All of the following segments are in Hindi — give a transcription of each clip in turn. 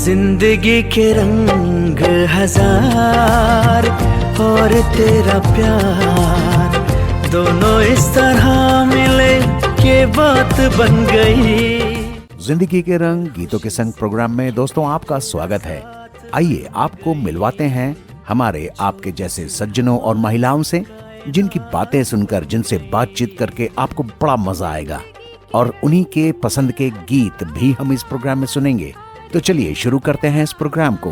जिंदगी के रंग हजार और तेरा प्यार, दोनों इस तरह मिले कि बात बन गई। जिंदगी के रंग गीतों के संग प्रोग्राम में दोस्तों आपका स्वागत है। आइए आपको मिलवाते हैं हमारे आपके जैसे सज्जनों और महिलाओं से, जिनकी बातें सुनकर, जिनसे बातचीत करके आपको बड़ा मजा आएगा और उन्हीं के पसंद के गीत भी हम इस प्रोग्राम में सुनेंगे। तो चलिए शुरू करते हैं इस प्रोग्राम को।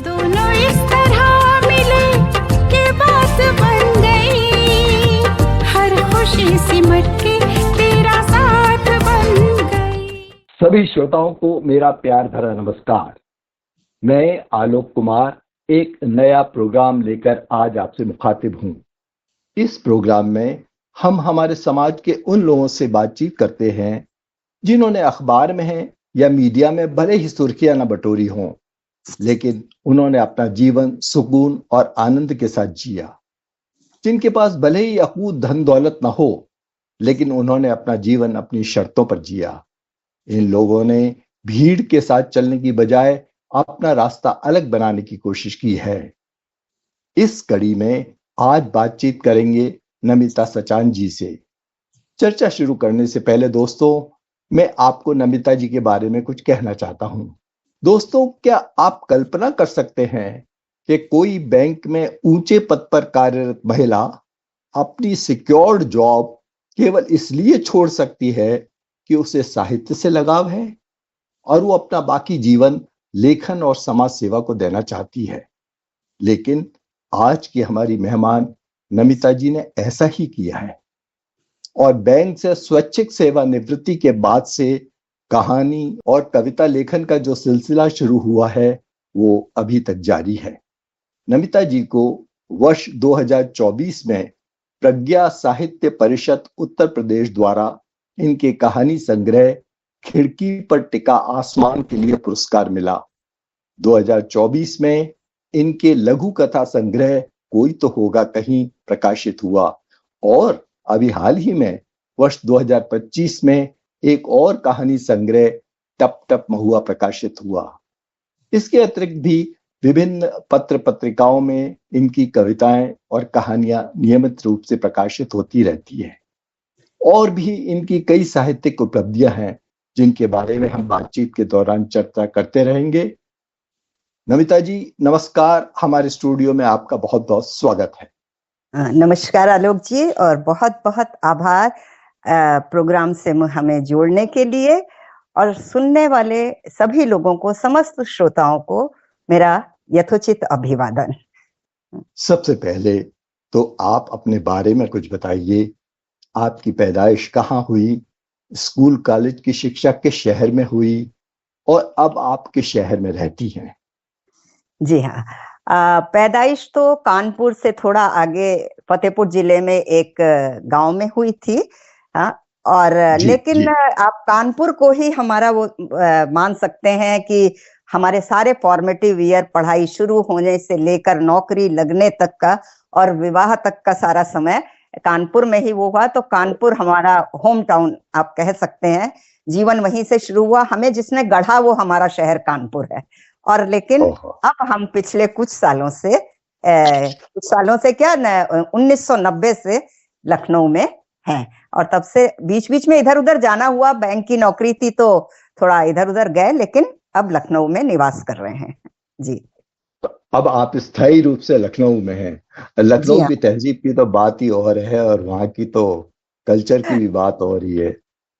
दोनों इस तरह मिले कि बात बन गई, हर खुशी सिमट के तेरा साथ बन गई। सभी श्रोताओं को मेरा प्यार भरा नमस्कार। मैं आलोक कुमार एक नया प्रोग्राम लेकर आज आपसे मुखातिब हूं। इस प्रोग्राम में हम हमारे समाज के उन लोगों से बातचीत करते हैं जिन्होंने अखबार में है या मीडिया में भले ही सुर्खियां न बटोरी हों, लेकिन उन्होंने अपना जीवन सुकून और आनंद के साथ जिया। जिनके पास भले ही अकूत धन दौलत न हो, लेकिन उन्होंने अपना जीवन अपनी शर्तों पर जिया। इन लोगों ने भीड़ के साथ चलने की बजाय अपना रास्ता अलग बनाने की कोशिश की है। इस कड़ी में आज बातचीत करेंगे नमिता सचान जी से। चर्चा शुरू करने से पहले दोस्तों, मैं आपको नमिता जी के बारे में कुछ कहना चाहता हूं। दोस्तों, क्या आप कल्पना कर सकते हैं कि कोई बैंक में ऊंचे पद पर कार्यरत महिला अपनी सिक्योर्ड जॉब केवल इसलिए छोड़ सकती है कि उसे साहित्य से लगाव है और वो अपना बाकी जीवन लेखन और समाज सेवा को देना चाहती है। लेकिन आज की हमारी मेहमान नमिता जी ने ऐसा ही किया है और बैंक से स्वैच्छिक सेवा निवृत्ति के बाद से कहानी और कविता लेखन का जो सिलसिला शुरू हुआ है वो अभी तक जारी है। नमिता जी को वर्ष 2024 में प्रज्ञा साहित्य परिषद उत्तर प्रदेश द्वारा इनके कहानी संग्रह खिड़की पर टिका आसमान के लिए पुरस्कार मिला। 2024 में इनके लघु कथा संग्रह कोई तो होगा कहीं प्रकाशित हुआ और अभी हाल ही में वर्ष 2025 में एक और कहानी संग्रह टप टप महुआ प्रकाशित हुआ। इसके अतिरिक्त भी विभिन्न पत्र पत्रिकाओं में इनकी कविताएं और कहानियां नियमित रूप से प्रकाशित होती रहती है। और भी इनकी कई साहित्यिक उपलब्धियां हैं जिनके बारे में हम बातचीत के दौरान चर्चा करते रहेंगे। नमिता जी नमस्कार, हमारे स्टूडियो में आपका बहुत बहुत स्वागत है। नमस्कार आलोक जी, और बहुत बहुत आभार प्रोग्राम से हमें जोड़ने के लिए, और सुनने वाले सभी लोगों को, समस्त श्रोताओं को मेरा यथोचित अभिवादन। सबसे पहले तो आप अपने बारे में कुछ बताइए। आपकी पैदाइश कहाँ हुई, स्कूल कॉलेज की शिक्षा किस शहर में हुई और अब आप किस शहर में रहती हैं? जी हाँ, पैदाइश तो कानपुर से थोड़ा आगे फतेहपुर जिले में एक गांव में हुई थी। और लेकिन आप कानपुर को ही हमारा वो मान सकते हैं कि हमारे सारे फॉर्मेटिव ईयर, पढ़ाई शुरू होने से लेकर नौकरी लगने तक का और विवाह तक का सारा समय कानपुर में ही वो हुआ। तो कानपुर हमारा होम टाउन आप कह सकते हैं, जीवन वहीं से शुरू हुआ। हमें जिसने गढ़ा वो हमारा शहर कानपुर है। और लेकिन अब हम पिछले कुछ सालों से क्या 1990 से लखनऊ में हैं, और तब से बीच बीच में इधर उधर जाना हुआ। बैंक की नौकरी थी तो थोड़ा इधर उधर गए, लेकिन अब लखनऊ में निवास कर रहे हैं जी। अब आप स्थायी रूप से लखनऊ में हैं। लखनऊ की तहजीब की तो बात ही और है और वहाँ की तो कल्चर की भी बात और ही है।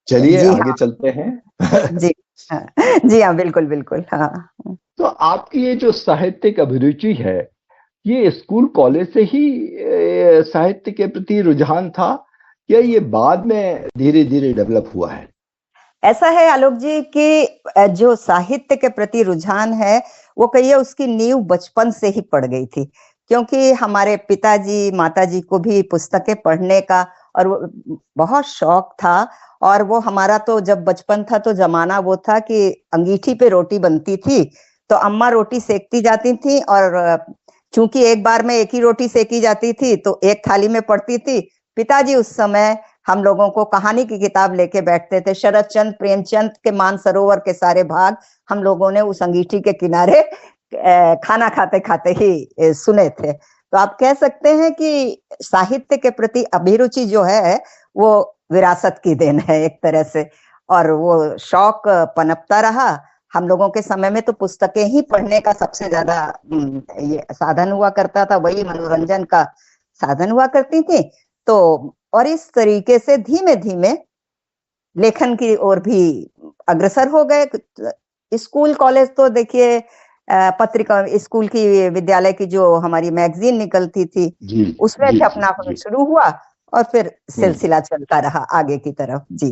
चलिए आगे चलते हैं। जी हाँ, बिल्कुल बिल्कुल। हाँ, तो आपकी ये जो साहित्यिक अभिरुचि है, ये स्कूल कॉलेज से ही साहित्य के प्रति रुझान था या ये बाद में धीरे धीरे डेवलप हुआ है? ऐसा है आलोक जी कि जो साहित्य के प्रति रुझान है वो कहिए उसकी नींव बचपन से ही पड़ गई थी, क्योंकि हमारे पिताजी माताजी को भी पुस्तकें पढ़ने का और बहुत शौक था। और वो हमारा तो जब बचपन था तो जमाना वो था कि अंगीठी पे रोटी बनती थी, तो अम्मा रोटी सेकती जाती थी, और चूंकि एक बार में एक ही रोटी सेकी जाती थी तो एक थाली में पड़ती थी। पिताजी उस समय हम लोगों को कहानी की किताब लेके बैठते थे। शरत चंद्र प्रेमचंद के मानसरोवर के सारे भाग हम लोगों ने उस अंगीठी के किनारे खाना खाते खाते ही सुने थे। तो आप कह सकते हैं कि साहित्य के प्रति अभिरुचि जो है वो विरासत की देन है एक तरह से, और वो शौक पनपता रहा। हम लोगों के समय में तो पुस्तकें ही पढ़ने का सबसे ज्यादा ये साधन हुआ करता था, वही मनोरंजन का साधन हुआ करती थी। तो और इस तरीके से धीमे धीमे लेखन की ओर भी अग्रसर हो गए। स्कूल कॉलेज तो देखिए पत्रिका, स्कूल की विद्यालय की जो हमारी मैगजीन निकलती थी उसमें छपना शुरू हुआ और फिर सिलसिला चलता रहा आगे की तरफ। जी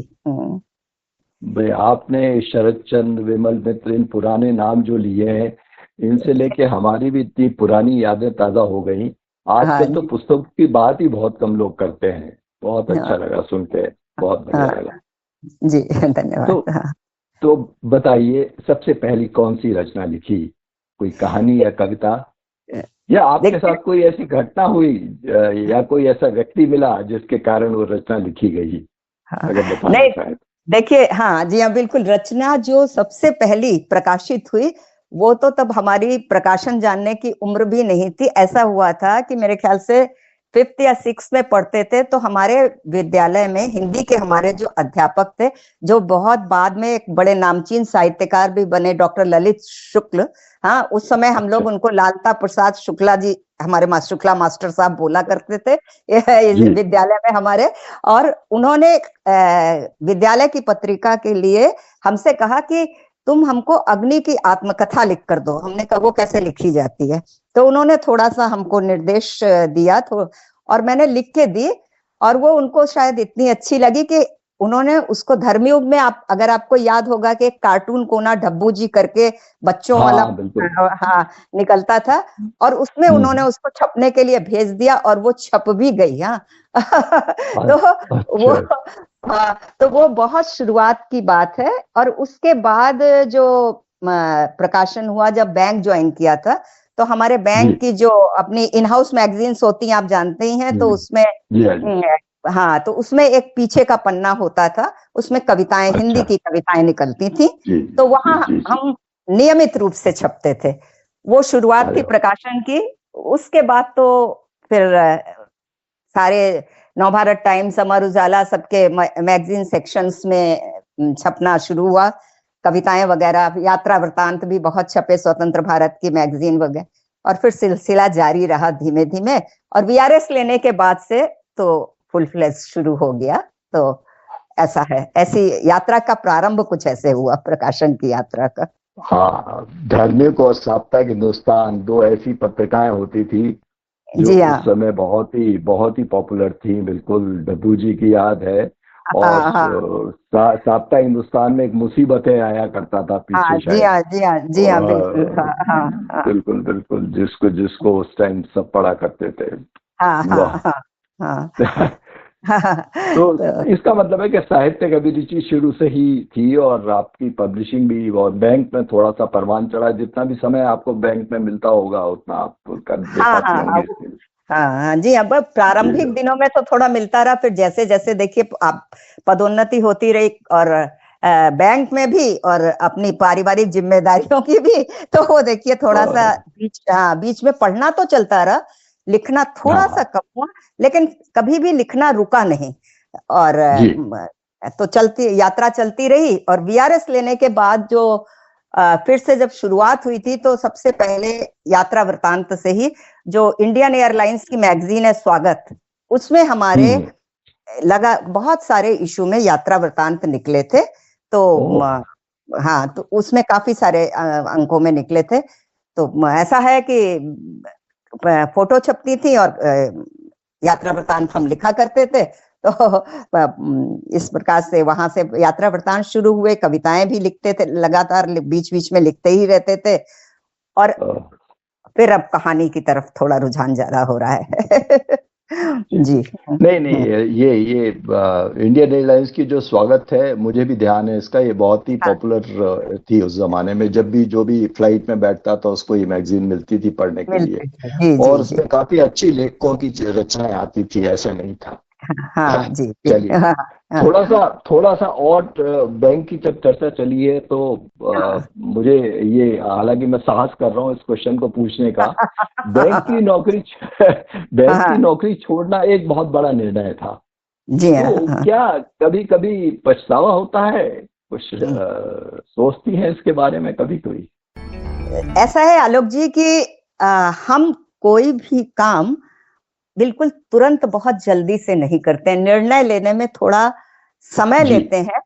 भाई, आपने शरत चंद्र, विमल मित्र, इन पुराने नाम जो लिए हैं, इनसे लेके हमारी भी इतनी पुरानी यादें ताजा हो गई। आजकल तो पुस्तक की बात ही बहुत कम लोग करते हैं। बहुत अच्छा लगा सुन के, बहुत बढ़िया लगा जी, धन्यवाद। तो बताइए, सबसे पहली कौन सी रचना लिखी? कोई कहानी या कविता, या आपके साथ कोई ऐसी घटना हुई या कोई ऐसा व्यक्ति मिला जिसके कारण वो रचना लिखी गई? अगर बताना चाहें। देखिए, हाँ जी, हाँ बिल्कुल। रचना जो सबसे पहली प्रकाशित हुई वो तो तब हमारी प्रकाशन जानने की उम्र भी नहीं थी। ऐसा हुआ था कि मेरे ख्याल से 5th या 6th में पढ़ते थे, तो हमारे विद्यालय में हिंदी के हमारे जो अध्यापक थे, जो बहुत बाद में एक बड़े नामचीन साहित्यकार भी बने, डॉक्टर ललित शुक्ल। हाँ, उस समय हम लोग उनको लालता प्रसाद शुक्ला जी, हमारे शुक्ला मास्टर साहब बोला करते थे विद्यालय में हमारे। और उन्होंने विद्यालय की पत्रिका के लिए हमसे कहा कि तुम हमको अग्नि की आत्मकथा लिख कर दो। हमने कहा वो कैसे लिखी जाती है? तो उन्होंने थोड़ा सा हमको निर्देश दिया तो, और मैंने लिख के दी, और वो उनको शायद इतनी अच्छी लगी कि उन्होंने उसको धर्मयुग में, आप अगर आपको याद होगा कि एक कार्टून कोना डब्बू जी करके बच्चों वाला निकलता था, और उसमें उन्होंने उसको छपने के लिए भेज दिया और वो छप भी गई। तो वो बहुत शुरुआत की बात है। और उसके बाद जो प्रकाशन हुआ, जब बैंक ज्वाइन किया था, तो हमारे बैंक की जो अपनी इन हाउस मैगजीन्स होती हैं, आप जानते ही हैं, तो उसमें हाँ, तो उसमें एक पीछे का पन्ना होता था, उसमें कविताएं, हिंदी की कविताएं निकलती थी। तो वहां हम नियमित रूप से छपते थे। वो शुरुआत थी प्रकाशन की। उसके बाद तो फिर सारे नवभारत टाइम्स, अमर उजाला, सबके मैगजीन सेक्शंस में छपना शुरू हुआ, कविताएं वगैरह। यात्रा वृतांत भी बहुत छपे, स्वतंत्र भारत की मैगजीन वगैरह। और फिर सिलसिला जारी रहा धीमे धीमे, और वीआरएस लेने के बाद से तो फुल फ्लेज शुरू हो गया। तो ऐसा है, ऐसी यात्रा का प्रारंभ कुछ ऐसे हुआ, प्रकाशन की यात्रा का। हाँ, धार्मिक और साप्ताहिक हिंदुस्तान, दो ऐसी पत्रिकाएं होती थी जो उस समय बहुत ही पॉपुलर थी। बिल्कुल, डब्बू जी की याद है। और साप्ताहिक हिंदुस्तान में एक मुसीबतें आया करता था पीछे। जी हाँ, बिल्कुल बिल्कुल, जिसको उस टाइम सब पढ़ा करते थे। तो इसका मतलब है कि साहित्य की रुचि शुरू से ही थी, और आपकी पब्लिशिंग भी, और बैंक में थोड़ा सा परवान चढ़ा। जितना भी समय आपको बैंक में मिलता होगा उतना आप कर पाती होंगी। हाँ जी, अब प्रारंभिक दिनों में तो थोड़ा मिलता रहा, फिर जैसे जैसे देखिए आप पदोन्नति होती रही, और बैंक में भी, और अपनी पारिवारिक जिम्मेदारियों की भी, तो वो देखिए थोड़ा सा बीच में पढ़ना तो चलता रहा, लिखना थोड़ा सा कम हुआ, लेकिन कभी भी लिखना रुका नहीं। और तो यात्रा चलती रही। और वीआरएस लेने के बाद जो फिर से जब शुरुआत हुई थी, तो सबसे पहले यात्रा वृतांत से ही, जो इंडियन एयरलाइंस की मैगजीन है स्वागत, उसमें हमारे बहुत सारे इशू में यात्रा वृतांत निकले थे। तो हाँ, तो उसमें काफी सारे अंकों में निकले थे। तो ऐसा है कि फोटो छपती थी और यात्रा वृतांत हम लिखा करते थे। तो इस प्रकार से वहां से यात्रा वृतांत शुरू हुए। कविताएं भी लिखते थे लगातार, बीच बीच में लिखते ही रहते थे। और फिर अब कहानी की तरफ थोड़ा रुझान ज्यादा हो रहा है। जी नहीं, ये इंडियन एयरलाइंस की जो स्वागत है, मुझे भी ध्यान है इसका। ये बहुत ही पॉपुलर थी उस जमाने में। जब भी जो भी फ्लाइट में बैठता था उसको ये मैगजीन मिलती थी पढ़ने के लिए। और उसमें काफी अच्छी लेखकों की रचनाएं आती थी, ऐसा नहीं था। हाँ जी। चलिए, हाँ, हाँ, थोड़ा सा और बैंक की जब चर्चा चली है तो मुझे ये, हालांकि मैं साहस कर रहा हूँ इस क्वेश्चन को पूछने का, बैंक की नौकरी बैंक की हाँ, नौकरी छोड़ना एक बहुत बड़ा निर्णय था। जी हाँ, तो हाँ। क्या कभी कभी पछतावा होता है? कुछ सोचती हैं इसके बारे में कभी कोई? ऐसा है आलोक जी कि हम कोई भी काम बिल्कुल तुरंत बहुत जल्दी से नहीं करते हैं, निर्णय लेने में थोड़ा समय जी लेते हैं।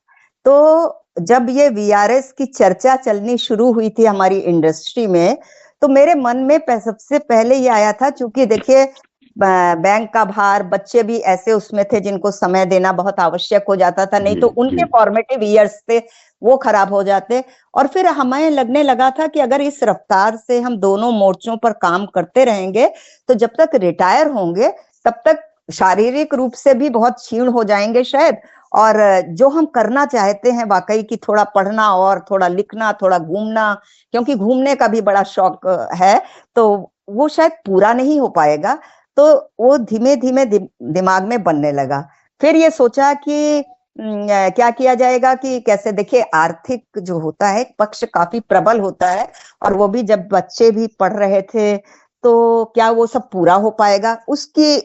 तो जब ये वीआरएस की चर्चा चलनी शुरू हुई थी हमारी इंडस्ट्री में, तो मेरे मन में सबसे पहले ये आया था, क्योंकि देखिए बैंक का भार, बच्चे भी ऐसे उसमें थे जिनको समय देना बहुत आवश्यक हो जाता था, नहीं जी तो उनके जी फॉर्मेटिव ईयर्स थे वो खराब हो जाते। और फिर हमें लगने लगा था कि अगर इस रफ्तार से हम दोनों मोर्चों पर काम करते रहेंगे तो जब तक रिटायर होंगे तब तक शारीरिक रूप से भी बहुत क्षीण हो जाएंगे शायद, और जो हम करना चाहते हैं वाकई कि थोड़ा पढ़ना और थोड़ा लिखना, थोड़ा घूमना, क्योंकि घूमने का भी बड़ा शौक है, तो वो शायद पूरा नहीं हो पाएगा। तो वो धीमे धीमे दिमाग में बनने लगा। फिर ये सोचा कि क्या किया जाएगा, कि कैसे, देखिए आर्थिक जो होता है पक्ष काफी प्रबल होता है, और वो भी जब बच्चे भी पढ़ रहे थे तो क्या वो सब पूरा हो पाएगा, उसकी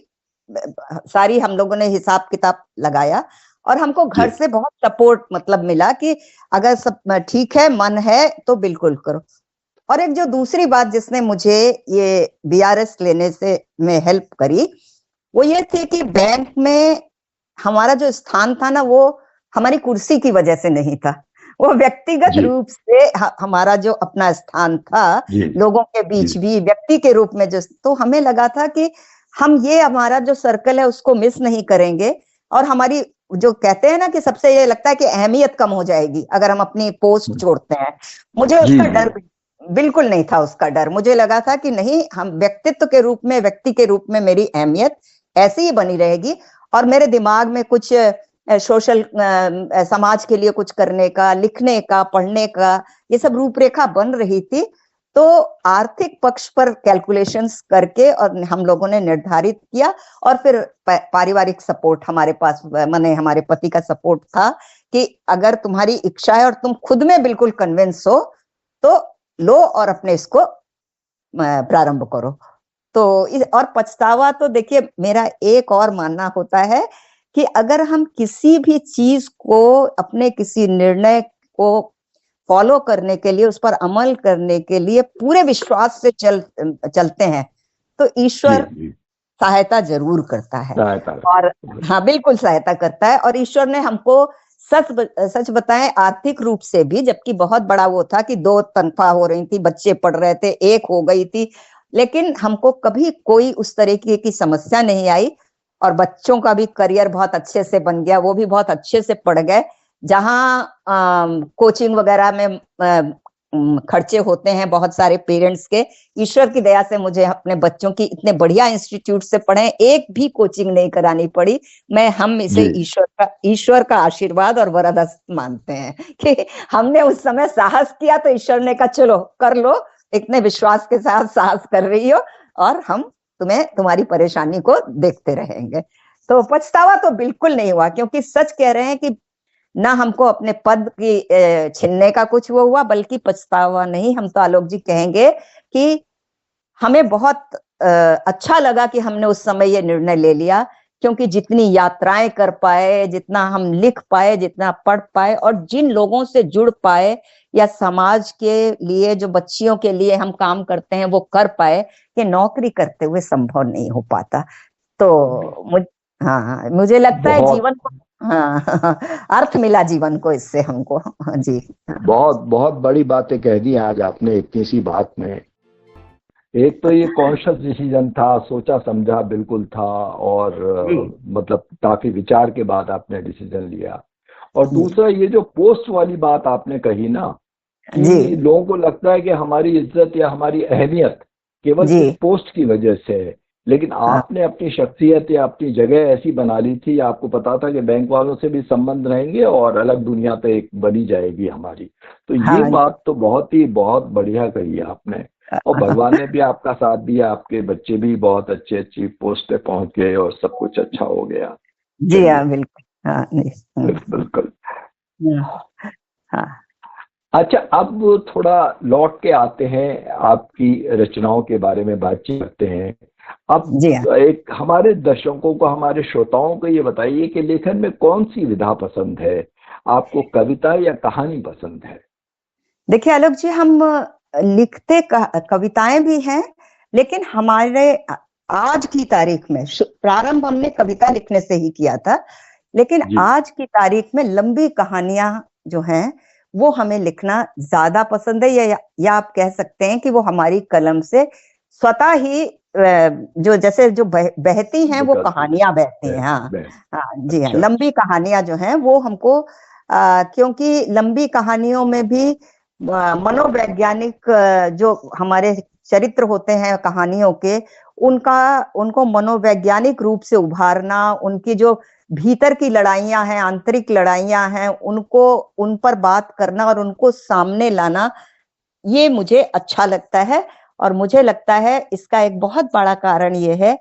सारी हम लोगों ने हिसाब किताब लगाया। और हमको घर जी से बहुत सपोर्ट मतलब मिला कि अगर सब ठीक है, मन है तो बिल्कुल करो। और एक जो दूसरी बात जिसने मुझे ये बीआरएस लेने से में हेल्प करी, वो ये थी कि बैंक में हमारा जो स्थान था ना, वो हमारी कुर्सी की वजह से नहीं था, वो व्यक्तिगत जी रूप से हमारा जो अपना स्थान था, जी लोगों के जी बीच भी व्यक्ति के रूप में, जो तो हमें लगा था कि हम ये हमारा जो सर्कल है उसको मिस नहीं करेंगे। और हमारी जो कहते हैं ना कि सबसे ये लगता है कि अहमियत कम हो जाएगी अगर हम अपनी पोस्ट छोड़ते हैं, मुझे जी उसका जी डर बिल्कुल नहीं था। उसका डर, मुझे लगा था कि नहीं, हम व्यक्तित्व के रूप में, व्यक्ति के रूप में मेरी अहमियत ऐसी ही बनी रहेगी। और मेरे दिमाग में कुछ सोशल समाज के लिए कुछ करने का, लिखने का, पढ़ने का, ये सब रूपरेखा बन रही थी। तो आर्थिक पक्ष पर कैलकुलेशंस करके और हम लोगों ने निर्धारित किया। और फिर पारिवारिक सपोर्ट हमारे पास, माने हमारे पति का सपोर्ट था कि अगर तुम्हारी इच्छा है और तुम खुद में बिल्कुल कन्विंस हो तो लो और अपने इसको प्रारंभ करो। तो और पछतावा तो देखिए, मेरा एक और मानना होता है कि अगर हम किसी भी चीज को, अपने किसी निर्णय को फॉलो करने के लिए, उस पर अमल करने के लिए पूरे विश्वास से चलते हैं, तो जी ईश्वर जी सहायता जरूर करता है। सहायता और हाँ, बिल्कुल सहायता करता है। और ईश्वर ने हमको सच बताएं, आर्थिक रूप से भी, जबकि बहुत बड़ा वो था कि 2 तनख्वाह हो रही थी, बच्चे पढ़ रहे थे, 1 हो गई थी, लेकिन हमको कभी कोई उस तरीके की समस्या नहीं आई। और बच्चों का भी करियर बहुत अच्छे से बन गया, वो भी बहुत अच्छे से पढ़ गए। जहाँ कोचिंग वगैरह में खर्चे होते हैं बहुत सारे पेरेंट्स के, ईश्वर की दया से मुझे अपने बच्चों की इतने बढ़िया इंस्टीट्यूट से पढ़े, एक भी कोचिंग नहीं करानी पड़ी। हम इसे जी ईश्वर का आशीर्वाद और वरदान मानते हैं कि हमने उस समय साहस किया तो ईश्वर ने कहा चलो कर लो, इतने विश्वास के साथ साहस कर रही हो, और हम तुम्हारी परेशानी को देखते रहेंगे। तो पछतावा तो बिल्कुल नहीं हुआ, क्योंकि सच कह रहे हैं कि ना हमको अपने पद की छीनने का कुछ वो हुआ, बल्कि पछतावा नहीं, हम तो आलोक जी कहेंगे कि हमें बहुत अच्छा लगा कि हमने उस समय ये निर्णय ले लिया, क्योंकि जितनी यात्राएं कर पाए, जितना हम लिख पाए, जितना पढ़ पाए, और जिन लोगों से जुड़ पाए, या समाज के लिए, जो बच्चियों के लिए हम काम करते हैं वो कर पाए, कि नौकरी करते हुए संभव नहीं हो पाता। तो हाँ, मुझे लगता है बहुत जीवन को, हाँ, अर्थ मिला जीवन को इससे हमको। जी बहुत बहुत बड़ी बातें कह दी आज आपने इतनी सी बात में। एक तो ये कॉन्शियस डिसीजन था, सोचा समझा बिल्कुल था, और जी मतलब काफी विचार के बाद आपने डिसीजन लिया। और जी दूसरा ये जो पोस्ट वाली बात आपने कही ना, जी कि लोगों को लगता है कि हमारी इज्जत या हमारी अहमियत केवल जी इस पोस्ट की वजह से है, लेकिन हाँ आपने अपनी शख्सियत या अपनी जगह ऐसी बना ली थी, आपको पता था कि बैंक वालों से भी संबंध रहेंगे और अलग दुनिया पे एक बनी जाएगी हमारी। तो ये हाँ बात तो बहुत बढ़िया कही है आपने। और भगवान ने भी आपका साथ दिया, आपके बच्चे भी बहुत अच्छी अच्छी पोस्ट पे पहुंच गए और सब कुछ अच्छा हो गया। जी हाँ, बिल्कुल। हाँ जी। बिल्कुल। हाँ अच्छा, अब थोड़ा लौट के आते हैं, आपकी रचनाओं के बारे में बातचीत करते हैं। अब जी हाँ। एक हमारे दर्शकों को, हमारे श्रोताओं को ये बताइए कि लेखन में कौन सी विधा पसंद है आपको, कविता या कहानी पसंद है? देखिए आलोक जी, हम लिखते कविताएं भी हैं, लेकिन हमारे आज की तारीख में प्रारंभ हमने कविता लिखने से ही किया था, लेकिन जी। आज की तारीख में लंबी कहानियां जो हैं वो हमें लिखना ज्यादा पसंद है, या आप कह सकते हैं कि वो हमारी कलम से स्वतः ही जो जैसे जो बहती हैं वो निकलती कहानियां बहती हैं। हाँ बहन। हाँ जी हाँ, अच्छा। लंबी कहानियां जो हैं वो हमको क्योंकि लंबी कहानियों में भी मनोवैज्ञानिक जो हमारे चरित्र होते हैं कहानियों के, उनको मनोवैज्ञानिक रूप से उभारना, उनकी जो भीतर की लड़ाइयां हैं, आंतरिक लड़ाइयां हैं, उन पर बात करना और उनको सामने लाना, ये मुझे अच्छा लगता है। और मुझे लगता है इसका एक बहुत बड़ा कारण ये है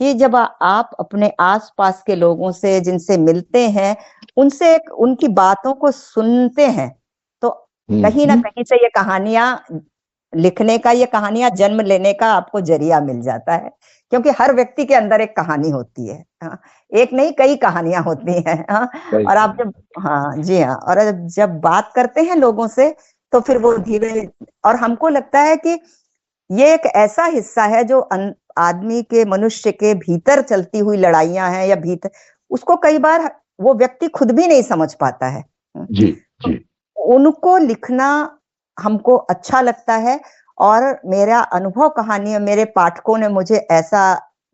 कि जब आप अपने आसपास के लोगों से जिनसे मिलते हैं, उनसे उनकी बातों को सुनते हैं, तो कहीं ना कहीं से ये कहानियां लिखने का, ये कहानियां जन्म लेने का आपको जरिया मिल जाता है, क्योंकि हर व्यक्ति के अंदर एक कहानी होती है। हाँ, एक नहीं कई कहानियां होती हैं। हाँ, और आप जब, हाँ जी हाँ, और जब बात करते हैं लोगों से तो फिर वो धीरे, और हमको लगता है कि ये एक ऐसा हिस्सा है जो आदमी के, मनुष्य के भीतर चलती हुई लड़ाइयां हैं, या भीतर उसको कई बार वो व्यक्ति खुद भी नहीं समझ पाता है। जी जी। उनको लिखना हमको अच्छा लगता है, और मेरा अनुभव कहानी, मेरे पाठकों ने मुझे ऐसा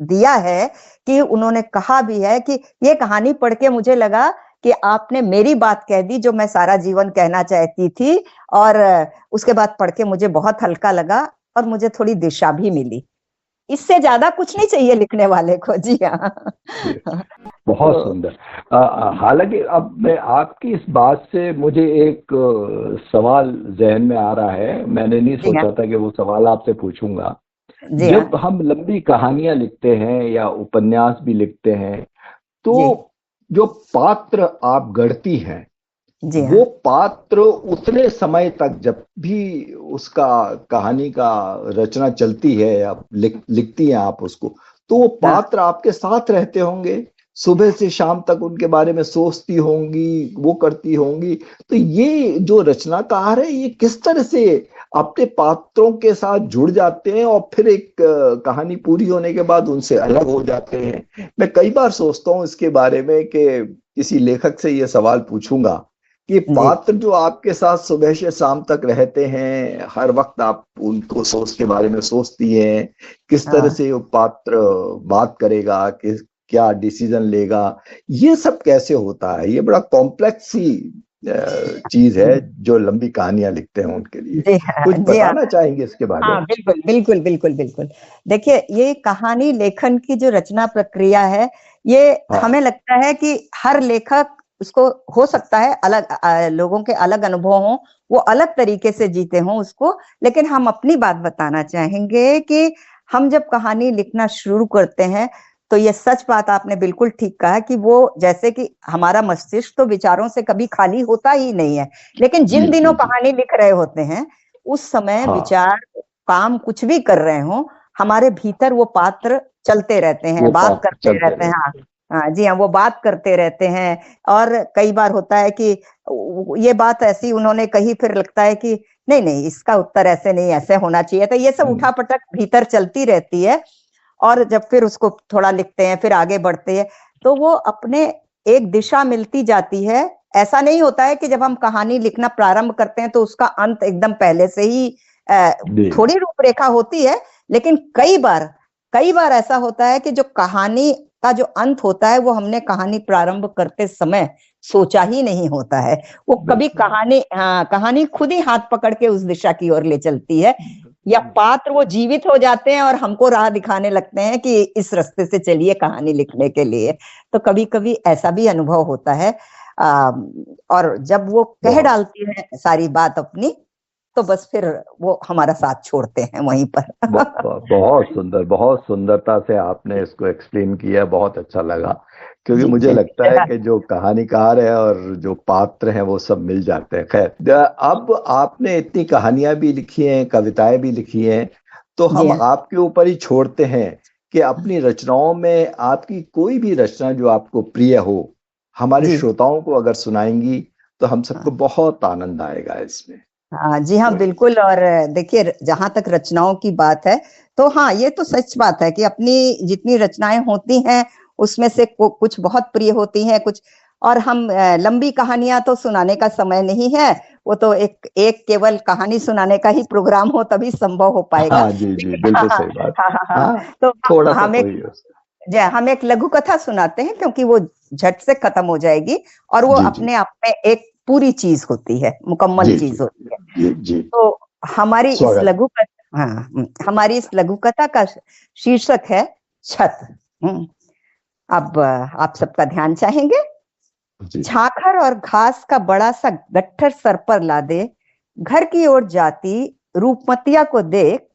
दिया है कि उन्होंने कहा भी है कि ये कहानी पढ़ के मुझे लगा कि आपने मेरी बात कह दी जो मैं सारा जीवन कहना चाहती थी, और उसके बाद पढ़ के मुझे बहुत हल्का लगा और मुझे थोड़ी दिशा भी मिली। इससे ज्यादा कुछ नहीं चाहिए लिखने वाले को। जी हाँ। बहुत सुंदर। हालांकि अब मैं आपकी इस बात से मुझे एक सवाल जहन में आ रहा है, मैंने नहीं सोचा था कि वो सवाल आपसे पूछूंगा। जब हम लंबी कहानियां लिखते हैं या उपन्यास भी लिखते हैं, तो जो पात्र आप गढ़ती हैं, वो पात्र उतने समय तक, जब भी उसका कहानी का रचना चलती है या लिखती हैं आप उसको, तो वो पात्र आपके साथ रहते होंगे, सुबह से शाम तक उनके बारे में सोचती होंगी, वो करती होंगी। तो ये जो रचनाकार है, ये किस तरह से अपने पात्रों के साथ जुड़ जाते हैं और फिर एक कहानी पूरी होने के बाद उनसे अलग हो जाते हैं? मैं कई बार सोचता हूँ इसके बारे में कि किसी लेखक से ये सवाल पूछूंगा कि पात्र जो आपके साथ सुबह से शाम तक रहते हैं, हर वक्त आप उनको के बारे में सोचती हैं, किस तरह से वो पात्र बात करेगा, क्या डिसीजन लेगा, ये सब कैसे होता है? ये बड़ा कॉम्प्लेक्स सी चीज है जो लंबी कहानियां लिखते हैं उनके लिए। कुछ बताना चाहेंगे इसके बारे में? हाँ बिल्कुल बिल्कुल बिल्कुल बिल्कुल। देखिए, ये कहानी लेखन की जो रचना प्रक्रिया है, ये हमें लगता है कि हर लेखक, उसको हो सकता है अलग लोगों के अलग अनुभव हों, वो अलग तरीके से जीते हों उसको, लेकिन हम अपनी बात बताना चाहेंगे कि हम जब कहानी लिखना शुरू करते हैं, तो ये सच बात आपने बिल्कुल ठीक कहा कि वो, जैसे कि हमारा मस्तिष्क तो विचारों से कभी खाली होता ही नहीं है, लेकिन जिन दिनों कहानी लिख रहे होते हैं उस समय विचार, काम कुछ भी कर रहे हो, हमारे भीतर वो पात्र चलते रहते हैं, बात करते रहते हैं। हाँ जी हाँ, वो बात करते रहते हैं। और कई बार होता है कि ये बात ऐसी उन्होंने कही, फिर लगता है कि नहीं नहीं, इसका उत्तर ऐसे नहीं, ऐसे होना चाहिए। तो ये सब उठापटक भीतर चलती रहती है, और जब फिर उसको थोड़ा लिखते हैं, फिर आगे बढ़ते हैं, तो वो अपने एक दिशा मिलती जाती है। ऐसा नहीं होता है कि जब हम कहानी लिखना प्रारंभ करते हैं तो उसका अंत एकदम पहले से ही, थोड़ी रूपरेखा होती है, लेकिन कई बार ऐसा होता है कि जो कहानी का जो अंत होता है, वो हमने कहानी प्रारंभ करते समय सोचा ही नहीं होता है। वो कभी कहानी खुद ही हाथ पकड़ के उस दिशा की ओर ले चलती है, या पात्र वो जीवित हो जाते हैं और हमको राह दिखाने लगते हैं कि इस रास्ते से चलिए कहानी लिखने के लिए। तो कभी कभी ऐसा भी अनुभव होता है। और जब वो कह डालती है सारी बात अपनी, तो बस फिर वो हमारा साथ छोड़ते हैं वहीं पर। बहुत सुंदर, बहुत सुंदरता से आपने इसको एक्सप्लेन किया, बहुत अच्छा लगा। क्योंकि जी मुझे जी लगता है कि जो कहानीकार है और जो पात्र हैं वो सब मिल जाते हैं। खैर, अब आपने इतनी कहानियां भी लिखी हैं, कविताएं भी लिखी हैं, तो जी हम हाँ। आपके ऊपर ही छोड़ते हैं कि अपनी रचनाओं में आपकी कोई भी रचना जो आपको प्रिय हो, हमारे जी श्रोताओं को अगर सुनाएंगी तो हम सबको हाँ। बहुत आनंद आएगा इसमें। हाँ जी हाँ बिल्कुल। और देखिए, जहां तक रचनाओं की बात है तो हाँ, ये तो सच बात है कि अपनी जितनी रचनाएं होती हैं उसमें से कुछ बहुत प्रिय होती हैं, कुछ। और हम लंबी कहानियां तो सुनाने का समय नहीं है, वो तो एक एक केवल कहानी सुनाने का ही प्रोग्राम हो तभी संभव हो पाएगा। हाँ जी जी, लेकिन हाँ बिल्कुल हाँ सही बात। हाँ हाँ हाँ, हाँ, तो थोड़ा सा हम तो एक ही है उसका। हम एक लघु कथा सुनाते हैं, क्योंकि वो झट से खत्म हो जाएगी और वो जी जी अपने आप में एक पूरी चीज होती है, मुकम्मल जी जी चीज होती है। जी जी। तो हमारी इस स्वागत। लघु कथा, हाँ, हमारी इस लघु कथा का शीर्षक है छत। अब आप सबका ध्यान चाहेंगे। जी झाखर और घास का बड़ा सा गट्ठर सर पर लादे घर की ओर जाती रूपमतिया को देख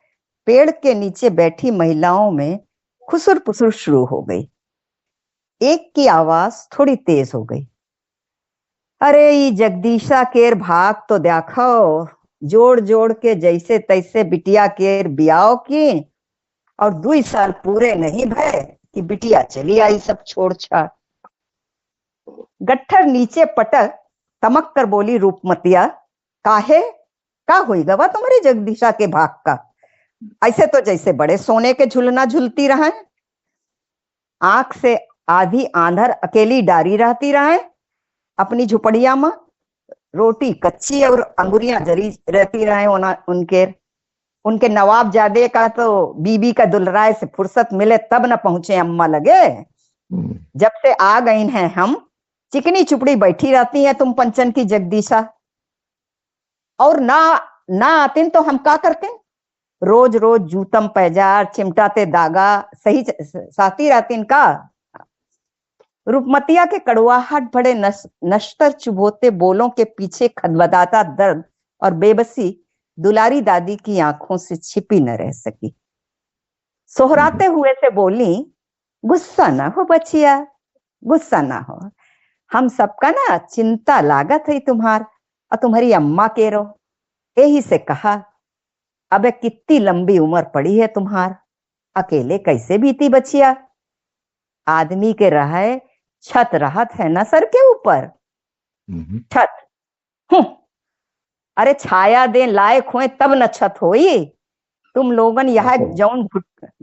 पेड़ के नीचे बैठी महिलाओं में खुसुर पुसुर शुरू हो गई। एक की आवाज थोड़ी तेज हो गई। अरे ई जगदीशा केर भाग तो देखो, जोड़ जोड़ के जैसे तैसे बिटिया केर बियाह की, और 2 साल पूरे नहीं भय कि बिटिया चली आई सब छोड़ छाड़। गट्ठर नीचे पटक तमक कर बोली रूपमतिया, काहे का होई गवा तुम्हारी जगदीशा के भाग का? ऐसे तो जैसे बड़े सोने के झुलना झुलती रहे, आंख से आधी आंधर अकेली डारी रहती रहे अपनी झुपड़िया में, रोटी कच्ची और अंगुरियां जरी रहती रहे उनके उनके नवाब जादे का तो बीबी का दुलराय से फुर्सत मिले तब न पहुंचे अम्मा लगे। जब से आ गई हैं हम, चिकनी चुपड़ी बैठी रहती है तुम पंचन की जगदीशा, और ना आतीन तो हम का करते? रोज रोज जूतम पैजार चिमटाते दागा सही साथी रहतीन का? रूपमतिया के कड़वाहट भरे नश्तर चुभोते बोलों के पीछे खदबदाता दर्द और बेबसी दुलारी दादी की आंखों से छिपी न रह सकी। सोहराते हुए से बोली, गुस्सा ना हो बचिया, गुस्सा ना हो, हम सबका ना चिंता लागत है तुम्हार और तुम्हारी अम्मा के रो। यही से कहा, अबे कितनी लंबी उम्र पड़ी है तुम्हार, अकेले कैसे बीती बचिया? आदमी के रहे छत रहत है ना सर के ऊपर। छत अरे छाया दे लायक हुए तब न छत होई। तुम लोगन यह जौन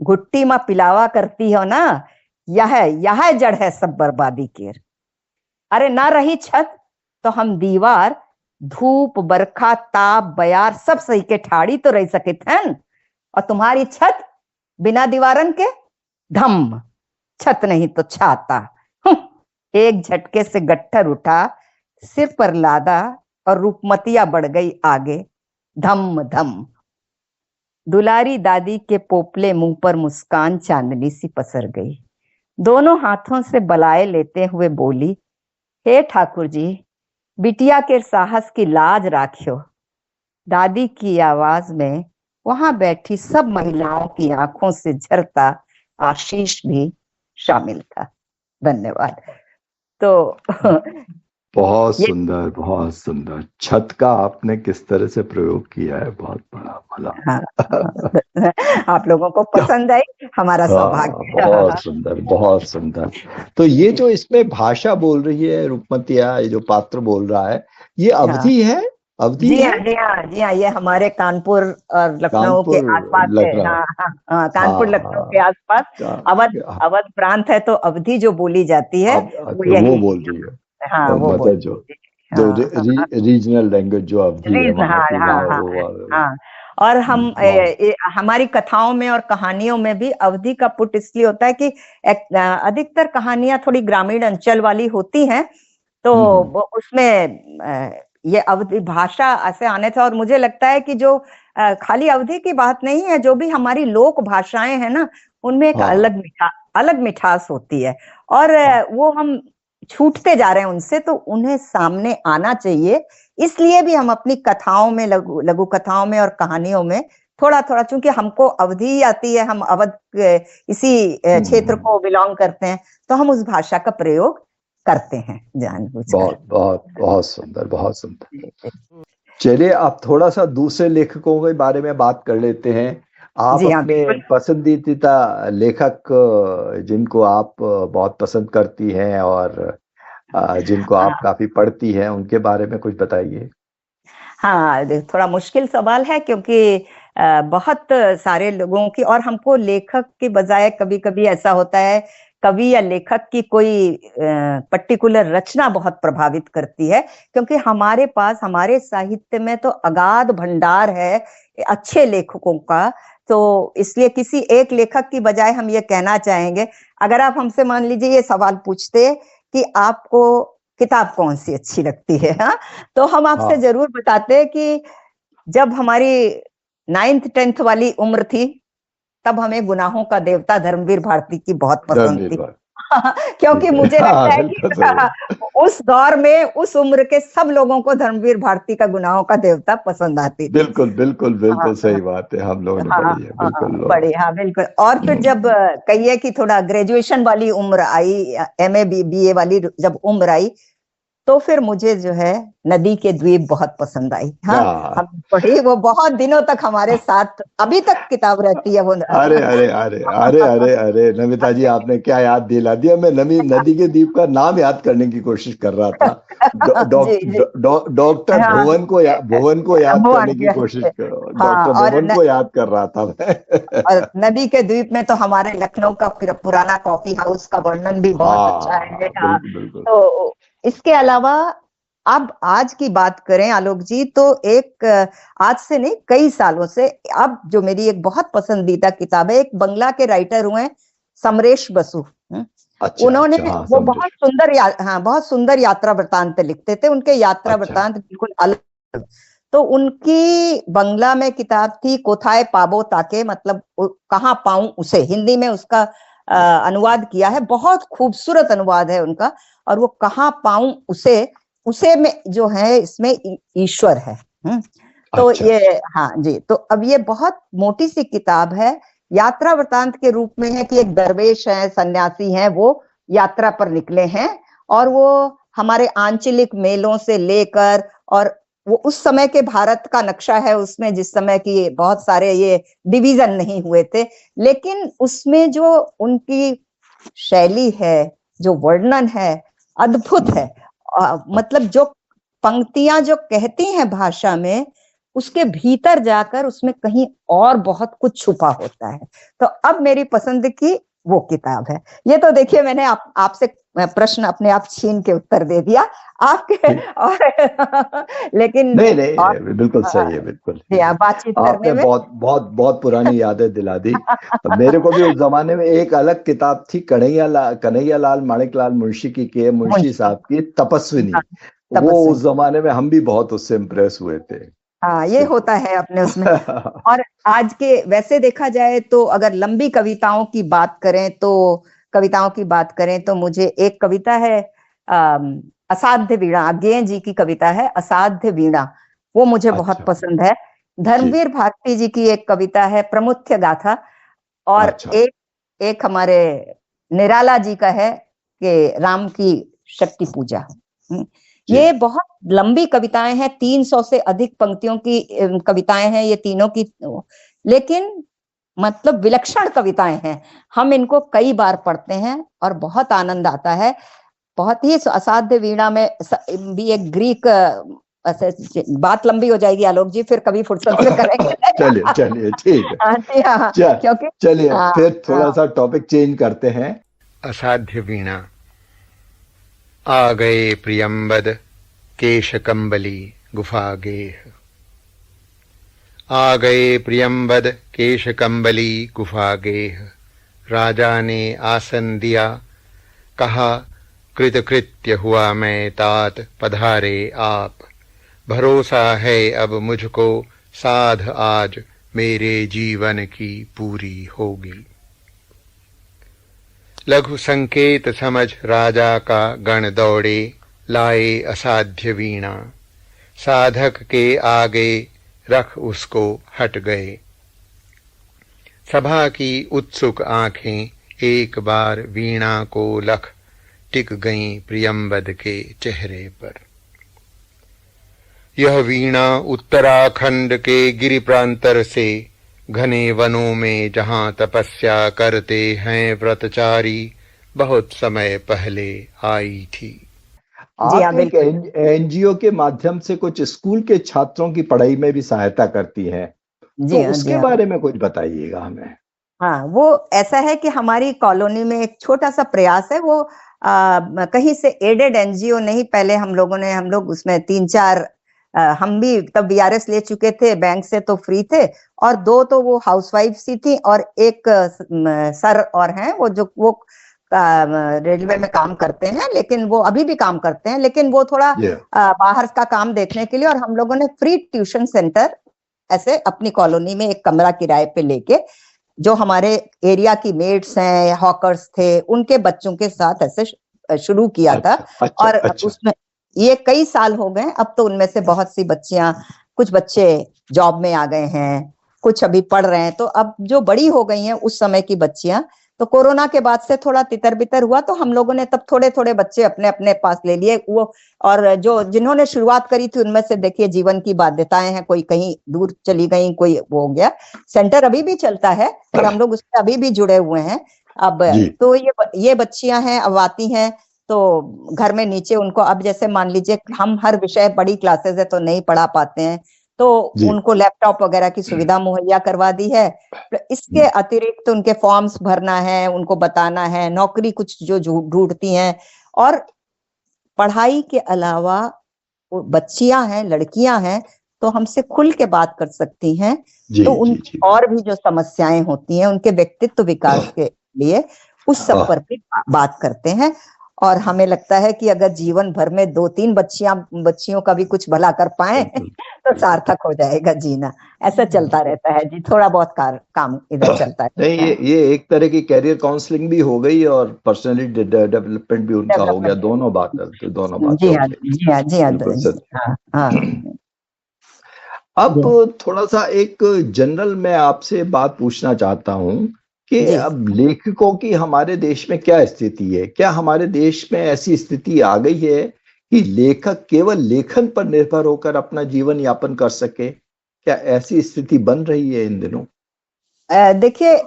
घुट्टी में पिलावा करती हो ना, यह जड़ है सब बर्बादी के। अरे ना रही छत तो हम दीवार धूप बरखा ताप बयार सब सही के ठाड़ी तो रह सके थे, और तुम्हारी छत बिना दीवारन के धम, छत नहीं तो छाता। एक झटके से गट्ठर उठा, सिर पर लादा और रूपमतिया बढ़ गई आगे, धम धम। दुलारी दादी के पोपले मुंह पर मुस्कान चांदनी सी पसर गई। दोनों हाथों से बलाए लेते हुए बोली, हे ठाकुर जी, बिटिया के साहस की लाज राखियो। दादी की आवाज में वहां बैठी सब महिलाओं की आंखों से झरता आशीष भी शामिल था। धन्यवाद। तो बहुत सुंदर, बहुत सुंदर। छत का आपने किस तरह से प्रयोग किया है, बहुत बड़ा भला। हाँ, आप लोगों को पसंद आई, हमारा सौभाग्य। बहुत सुंदर, बहुत सुंदर। तो ये जो इसमें भाषा बोल रही है रूपमतिया, ये जो पात्र बोल रहा है, ये अवधी है? अवधी जी है? हाँ जी हाँ जी हाँ, ये हमारे कानपुर और लखनऊ के आसपास है। हाँ हाँ, कानपुर लखनऊ के आसपास अवध प्रांत है, तो अवधी जो बोली जाती है वो यही वो बोल रही है। हाँ, वो मतलब जो रीजनल लैंग्वेज जो अवधी है वहाँ की। हाँ। और हम हमारी कथाओं में और कहानियों में भी अवधी का पुट इसलिए होता है कि अधिकतर कहानियां थोड़ी ग्रामीण अंचल वाली होती हैं, तो उसमें ये अवधी भाषा ऐसे आने थे। और मुझे लगता है कि जो खाली अवधी की बात नहीं है, जो भी हमारी लोक भाषाएं हैं ना, उनमें एक अलग मिठास होती है, और वो हम छूटते जा रहे हैं उनसे, तो उन्हें सामने आना चाहिए इसलिए भी हम अपनी कथाओं में, लघु कथाओं में और कहानियों में थोड़ा थोड़ा, चूंकि हमको अवधि आती है, हम अवध इसी क्षेत्र को बिलोंग करते हैं, तो हम उस भाषा का प्रयोग करते हैं जानबूझकर। बहुत बहुत बहुत सुंदर, बहुत सुंदर। चलिए आप थोड़ा सा दूसरे लेखकों के बारे में बात कर लेते हैं। आप जी हाँ, अपने बिल्कुल। पसंदीदा लेखक जिनको आप बहुत पसंद करती हैं और जिनको आप काफी पढ़ती हैं, उनके बारे में कुछ बताइए। हाँ, थोड़ा मुश्किल सवाल है, क्योंकि बहुत सारे लोगों की, और हमको लेखक के बजाय कभी कभी ऐसा होता है, कवि या लेखक की कोई पर्टिकुलर रचना बहुत प्रभावित करती है, क्योंकि हमारे पास, हमारे साहित्य में तो अगाध भंडार है अच्छे लेखकों का। तो इसलिए किसी एक लेखक की बजाय हम ये कहना चाहेंगे, अगर आप हमसे मान लीजिए ये सवाल पूछते कि आपको किताब कौन सी अच्छी लगती है, हाँ, तो हम आपसे जरूर बताते कि जब हमारी 9th 10th वाली उम्र थी, तब हमें गुनाहों का देवता धर्मवीर भारती की बहुत पसंद थी। क्योंकि मुझे लगता है कि उस दौर में, उस उम्र के सब लोगों को धर्मवीर भारती का गुनाहों का देवता पसंद आती थी। बिल्कुल बिल्कुल बिल्कुल सही बात है, हम लोगों ने पढ़ी है, बिल्कुल पढ़ी, हाँ बिल्कुल। और फिर जब कहिए कि थोड़ा ग्रेजुएशन वाली उम्र आई, MA BA वाली जब उम्र आई, तो फिर मुझे जो है नदी के द्वीप बहुत पसंद आई। हाँ, हम पढ़ी, वो बहुत दिनों तक हमारे साथ अभी तक किताब रहती है वो। अरे अरे अरे अरे अरे अरे नमिता जी, आपने क्या याद दिला दिया। मैं नदी के द्वीप का नाम याद करने की कोशिश कर रहा था। डॉक्टर भुवन को याद करने की कोशिश कर, डॉक्टर भुवन को याद कर रहा था मैं। और नदी के द्वीप में तो हमारे लखनऊ का पुराना कॉफी हाउस का वर्णन भी बहुत अच्छा है। तो इसके अलावा अब आज की बात करें आलोक जी, तो एक आज से नहीं, कई सालों से अब जो मेरी एक बहुत पसंदीदा किताब है, एक बंगला के राइटर हुए समरेश बसु। उन्होंने वो बहुत सुंदर यात्रा वृतांत लिखते थे। उनके यात्रा वृतांत बिल्कुल अलग। तो उनकी बंगला में किताब थी कोथाए पाबो ताके, मतलब कहाँ पाऊं उसे, हिंदी में उसका अनुवाद किया है, बहुत खूबसूरत अनुवाद है उनका। और वो कहाँ पाऊं उसे में जो है, इसमें ईश्वर है। तो ये, हाँ जी, तो अब ये बहुत मोटी सी किताब है, यात्रा वृतांत के रूप में है कि एक दरवेश है, सन्यासी हैं, वो यात्रा पर निकले हैं, और वो हमारे आंचलिक मेलों से लेकर, और वो उस समय के भारत का नक्शा है उसमें, जिस समय की बहुत सारे ये डिवीजन नहीं हुए थे, लेकिन उसमें जो उनकी शैली है, जो वर्णन है, अद्भुत है। मतलब जो पंक्तियां जो कहती हैं भाषा में, उसके भीतर जाकर उसमें कहीं और बहुत कुछ छुपा होता है। तो अब मेरी पसंद की वो किताब है। ये तो देखिए, मैंने आपसे प्रश्न अपने आप छीन के उत्तर दे दिया आपके, और लेकिन नहीं, बिल्कुल सही है, बिल्कुल। बातचीत करने में बहुत पुरानी यादें दिला दी। मेरे को भी उस जमाने में एक अलग किताब थी, कन्हैया लाल माणिकलाल मुंशी की, के मुंशी साहब की तपस्विनी। वो उस जमाने में हम भी बहुत उससे इम्प्रेस हुए थे। हाँ, ये होता है अपने उसमें। और आज के वैसे देखा जाए तो अगर लंबी कविताओं की बात करें तो मुझे एक कविता है, असाध्य वीणा, अज्ञेय जी की कविता है असाध्य वीणा, वो मुझे बहुत पसंद है। धर्मवीर भारती जी की एक कविता है प्रमुथ्य गाथा, और एक हमारे निराला जी का है कि राम की शक्ति पूजा। ये बहुत लंबी कविताएं हैं, 300 से अधिक पंक्तियों की कविताएं हैं ये तीनों की, लेकिन मतलब विलक्षण कविताएं हैं। हम इनको कई बार पढ़ते हैं और बहुत आनंद आता है। बहुत ही असाध्य वीणा में भी एक ग्रीक, बात लंबी हो जाएगी आलोक जी, फिर कभी फुर्सत से करेंगे। चलिए ठीक है, क्योंकि चलिए फिर थोड़ा सा टॉपिक चेंज करते हैं। असाध्य वीणा। आ गए प्रियंबद केश कंबली गुफा गेह, आ गए प्रियंबद केश कंबली गुफा गेह, राजा ने आसन दिया, कहा कृतकृत्य हुआ मैं तात, पधारे आप, भरोसा है अब मुझको, साध आज मेरे जीवन की पूरी होगी। लघु संकेत समझ राजा का गण दौड़े, लाए असाध्य वीणा, साधक के आगे रख उसको हट गए। सभा की उत्सुक आंखें एक बार वीणा को लख टिक गईं प्रियंवद के चेहरे पर। यह वीणा उत्तराखंड के गिरि प्रांतर से घने वनों में जहां तपस्या करते हैं व्रतचारी, बहुत समय पहले आई थी। आप एक एनजीओ के माध्यम से कुछ स्कूल के छात्रों की पढ़ाई में भी सहायता करती हैं, तो उसके बारे में कुछ बताइएगा हमें। हाँ, वो ऐसा है कि हमारी कॉलोनी में एक छोटा सा प्रयास है, वो कहीं से एडेड एनजीओ नहीं, पहले हम लोग उसमें 3-4 हम भी तब बीआरएस ले चुके थे, बैंक से तो फ्री थे, और 2 तो वो हाउसवाइफ सी थी, और एक सर और हैं वो रेलवे में काम करते हैं, लेकिन वो अभी भी काम करते हैं, लेकिन वो थोड़ा बाहर का काम देखने के लिए, और हम लोगों ने फ्री ट्यूशन सेंटर ऐसे अपनी कॉलोनी में एक कमरा किराए पे लेके, जो हमारे एरिया की मेट्स हैं, हॉकर्स थे, उनके बच्चों के साथ ऐसे शुरू किया था। और उसमें ये कई साल हो गए, अब तो उनमें से बहुत सी बच्चियां, कुछ बच्चे जॉब में आ गए हैं, कुछ अभी पढ़ रहे हैं, तो अब जो बड़ी हो गई हैं उस समय की बच्चियां, तो कोरोना के बाद से थोड़ा तितर बितर हुआ, तो हम लोगों ने तब थोड़े थोड़े बच्चे अपने अपने पास ले लिए वो, और जिन्होंने शुरुआत करी थी उनमें से देखिए जीवन की बाध्यताएं हैं, कोई कहीं दूर चली गई, कोई वो हो गया। सेंटर अभी भी चलता है और हम लोग उससे अभी भी जुड़े हुए हैं। अब तो ये बच्चियां हैं, अब आती हैं तो घर में नीचे उनको, अब जैसे मान लीजिए हम हर विषय, बड़ी क्लासेस है तो नहीं पढ़ा पाते हैं, तो उनको लैपटॉप वगैरह की सुविधा मुहैया करवा दी है। इसके अतिरिक्त उनके फॉर्म्स भरना है, उनको बताना है, नौकरी कुछ जो ढूंढती हैं, और पढ़ाई के अलावा बच्चियां हैं, लड़कियां हैं, तो हमसे खुल के बात कर सकती हैं, तो उनकी और भी जो समस्याएं होती हैं उनके व्यक्तित्व विकास के लिए, उस सब पर भी बात करते हैं। और हमें लगता है कि अगर जीवन भर में 2-3 बच्चियों का भी कुछ भला कर पाए तो सार्थक हो जाएगा जीना। ऐसा चलता रहता है जी, थोड़ा बहुत काम इधर चलता है। नहीं, ये एक तरह की कैरियर काउंसलिंग भी हो गई और पर्सनैलिटी डेवलपमेंट भी उनका हो गया, दोनों बात करते, दोनों बात। जी हाँ। अब थोड़ा सा एक जनरल मैं आपसे बात पूछना चाहता हूँ कि अब लेखकों की हमारे देश में क्या स्थिति है? क्या हमारे देश में ऐसी स्थिति आ गई है कि लेखक केवल लेखन पर निर्भर होकर अपना जीवन यापन कर सके? क्या ऐसी स्थिति बन रही है इन दिनों? देखिए,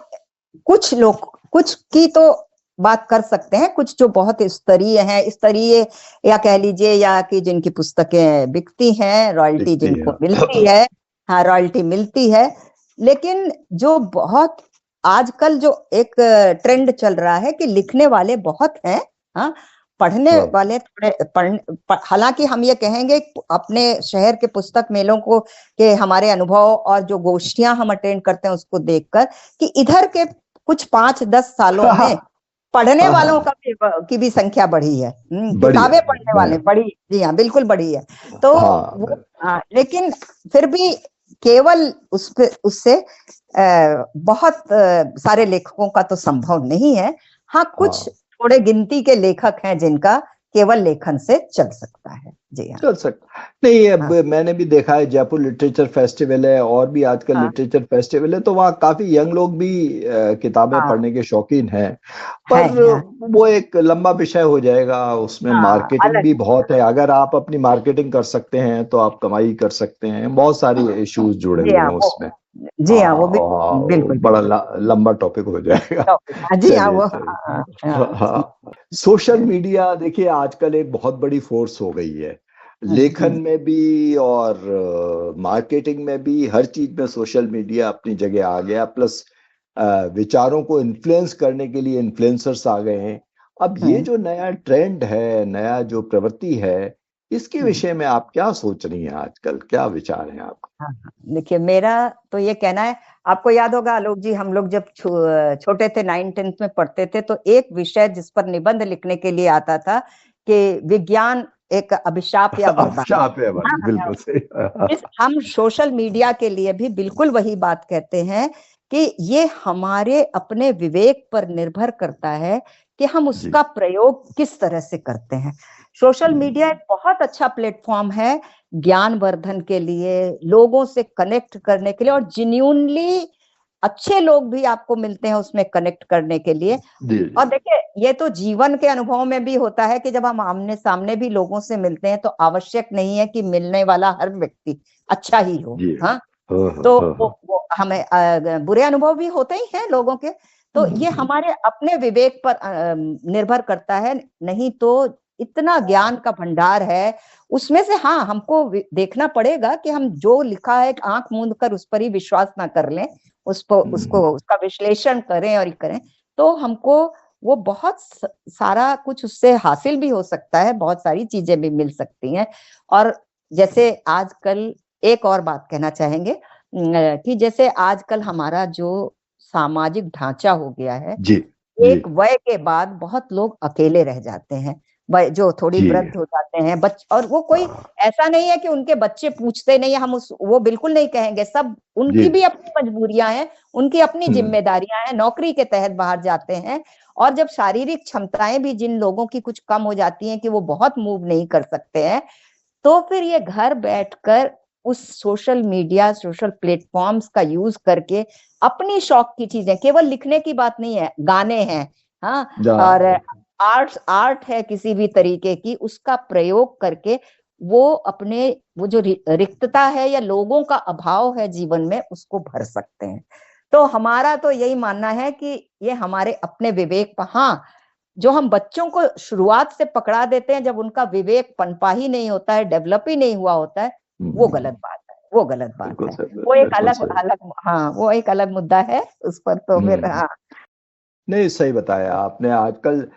कुछ लोग कुछ की तो बात कर सकते हैं, कुछ जो बहुत स्तरीय या कह लीजिए, या कि जिनकी पुस्तकें बिकती हैं, रॉयल्टी जिनको मिलती है, हाँ रॉयल्टी मिलती है। लेकिन जो बहुत आजकल जो एक ट्रेंड चल रहा है कि लिखने वाले बहुत हैं, हाँ, पढ़ने वाले थोड़े, हालांकि हम ये कहेंगे अपने शहर के पुस्तक मेलों को के हमारे अनुभव और जो गोष्ठियां हम अटेंड करते हैं उसको देखकर, कि इधर के कुछ 5-10 सालों में पढ़ने वालों की भी संख्या बढ़ी है, किताबें पढ़ने वाले बढ़ी, जी हाँ बिल्कुल बढ़ी है। तो लेकिन फिर भी केवल उससे बहुत सारे लेखकों का तो संभव नहीं है। हाँ, कुछ थोड़े गिनती के लेखक हैं जिनका केवल लेखन से चल सकता है। जी हाँ, चल सकता नहीं। अब मैंने भी देखा है, जयपुर लिटरेचर फेस्टिवल है और भी आजकल लिटरेचर फेस्टिवल है, तो वहाँ काफी यंग लोग भी किताबें पढ़ने के शौकीन हैं, पर वो एक लंबा विषय हो जाएगा। उसमें मार्केटिंग भी बहुत है, अगर आप अपनी मार्केटिंग कर सकते हैं तो आप कमाई कर सकते हैं। बहुत सारे इश्यूज जुड़े हुए हैं उसमें। जी हाँ, वो बिल्कुल बड़ा लंबा टॉपिक हो जाएगा। जी हाँ, सोशल मीडिया देखिए आजकल एक बहुत बड़ी फोर्स हो गई है, लेखन में भी और मार्केटिंग में भी, हर चीज में सोशल मीडिया अपनी जगह आ गया। प्लस विचारों को इन्फ्लुएंस करने के लिए इन्फ्लुएंसर्स आ गए हैं। अब ये जो नया ट्रेंड है, नया जो प्रवृत्ति है, इसके विषय में आप क्या सोच रही हैं आजकल? क्या विचार हैं आपका? देखिए, मेरा तो ये कहना है, आपको याद होगा आलोक जी, हम लोग जब छोटे थे, 9th-10th में पढ़ते थे, तो एक विषय जिस पर निबंध लिखने के लिए आता था कि विज्ञान एक अभिशाप या वरदान। बिल्कुल सही। हम सोशल मीडिया के लिए भी बिल्कुल वही बात कहते हैं कि ये हमारे अपने विवेक पर निर्भर करता है कि हम उसका प्रयोग किस तरह से करते हैं। सोशल मीडिया एक बहुत अच्छा प्लेटफॉर्म है ज्ञानवर्धन के लिए, लोगों से कनेक्ट करने के लिए, और जेन्युइनली अच्छे लोग भी आपको मिलते हैं उसमें कनेक्ट करने के लिए। और देखिए, ये तो जीवन के अनुभव में भी होता है कि जब हम आमने सामने भी लोगों से मिलते हैं तो आवश्यक नहीं है कि मिलने वाला हर व्यक्ति अच्छा ही हो। हाँ, तो वो हमें बुरे अनुभव भी होते ही हैं लोगों के, तो ये हमारे अपने विवेक पर निर्भर करता है। नहीं तो इतना ज्ञान का भंडार है उसमें से, हाँ, हमको देखना पड़ेगा कि हम जो लिखा है आंख मूंद कर उस पर ही विश्वास ना कर लें, उसका विश्लेषण करें और करें, तो हमको वो बहुत सारा कुछ उससे हासिल भी हो सकता है, बहुत सारी चीजें भी मिल सकती हैं। और जैसे आजकल एक और बात कहना चाहेंगे कि जैसे आजकल हमारा जो सामाजिक ढांचा हो गया है, एक वय के बाद बहुत लोग अकेले रह जाते हैं, जो थोड़ी वृद्ध हो जाते हैं और वो कोई ऐसा नहीं है कि उनके बच्चे पूछते नहीं है, हम वो बिल्कुल नहीं कहेंगे, सब उनकी भी अपनी मजबूरियां हैं, उनकी अपनी जिम्मेदारियां हैं, नौकरी के तहत बाहर जाते हैं, और जब शारीरिक क्षमताएं भी जिन लोगों की कुछ कम हो जाती हैं कि वो बहुत मूव नहीं कर सकते हैं, तो फिर ये घर बैठकर उस सोशल मीडिया, सोशल प्लेटफॉर्म्स का यूज करके अपनी शौक की चीजें, केवल लिखने की बात नहीं है, गाने हैं, हाँ, और आर्ट है किसी भी तरीके की, उसका प्रयोग करके वो अपने वो जो रिक्तता है या लोगों का अभाव है जीवन में, उसको भर सकते हैं। तो हमारा तो यही मानना है कि ये हमारे अपने विवेक पर, हाँ, जो हम बच्चों को शुरुआत से पकड़ा देते हैं, जब उनका विवेक पनपा ही नहीं होता है, डेवलप ही नहीं हुआ होता है, वो गलत बात है, वो गलत बात है, वो एक अलग हाँ, वो एक अलग मुद्दा है, उस पर तो फिर हाँ। नहीं, सही बताया आपने। आजकल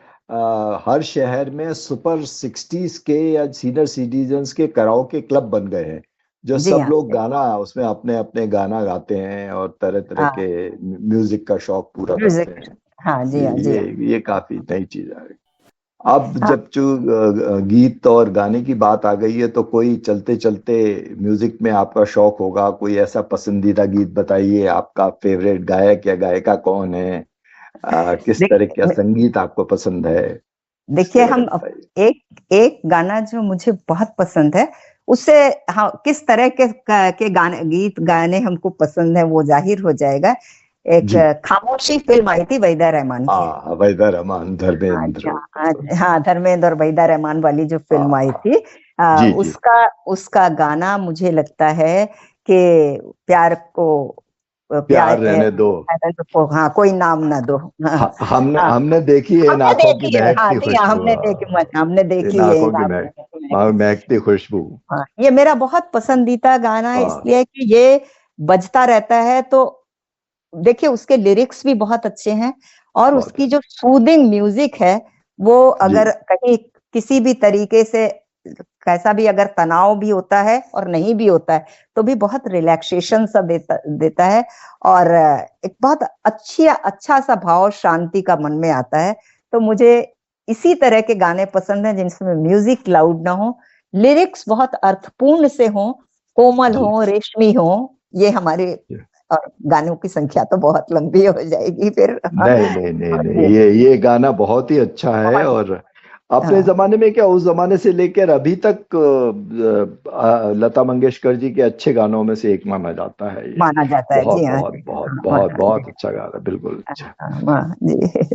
हर शहर में सुपर 60s के या सीनियर सिटीजन्स के कराओके क्लब बन गए हैं, जो सब लोग गाना उसमें अपने अपने गाना गाते हैं और तरह तरह के म्यूजिक का शौक पूरा करते हैं। हाँ जी, हाँ जी, ये काफी नई चीज आ गई। अब जब जो गीत और गाने की बात आ गई है, तो कोई चलते चलते म्यूजिक में आपका शौक होगा, कोई ऐसा पसंदीदा गीत बताइए, आपका फेवरेट गायक या गायिका कौन है, किस तरह का संगीत आपको पसंद है? देखिए, हम एक गाना जो मुझे बहुत पसंद है, उससे हाँ, किस तरह के गीत गाने हमको पसंद है वो जाहिर हो जाएगा। एक खामोशी फिल्म आई थी वहीदा रहमान की, वहीदा रहमान, धर्मेंद्र, हाँ, धर्मेंद्र और वहीदा रहमान वाली जो फिल्म आई थी, उसका गाना मुझे लगता है कि प्यार रहने दो, हाँ, कोई नाम ना दो, हमने देखी है नाकों की महकती महकती खुशबू। हाँ, ये मेरा बहुत पसंदीदा गाना है, इसलिए कि ये बजता रहता है। तो देखिए, उसके लिरिक्स भी बहुत अच्छे हैं, और उसकी जो सूदिंग म्यूजिक है, वो अगर कहीं किसी भी तरीके से कैसा भी अगर तनाव भी होता है और नहीं भी होता है, तो भी बहुत रिलैक्सेशन सा देता है, और एक बहुत अच्छा सा भाव शांति का मन में आता है। तो मुझे इसी तरह के गाने पसंद हैं जिनमें म्यूजिक लाउड ना हो, लिरिक्स बहुत अर्थपूर्ण से हो, कोमल हो, रेशमी हो। ये हमारे और गानों की संख्या तो बहुत लंबी हो जाएगी फिर। नहीं, ये गाना बहुत ही अच्छा है, और अपने जमाने में क्या, उस जमाने से लेकर अभी तक लता मंगेशकर जी के अच्छे गानों में से एक माना जाता है। बहुत अच्छा गाना, बिल्कुल अच्छा।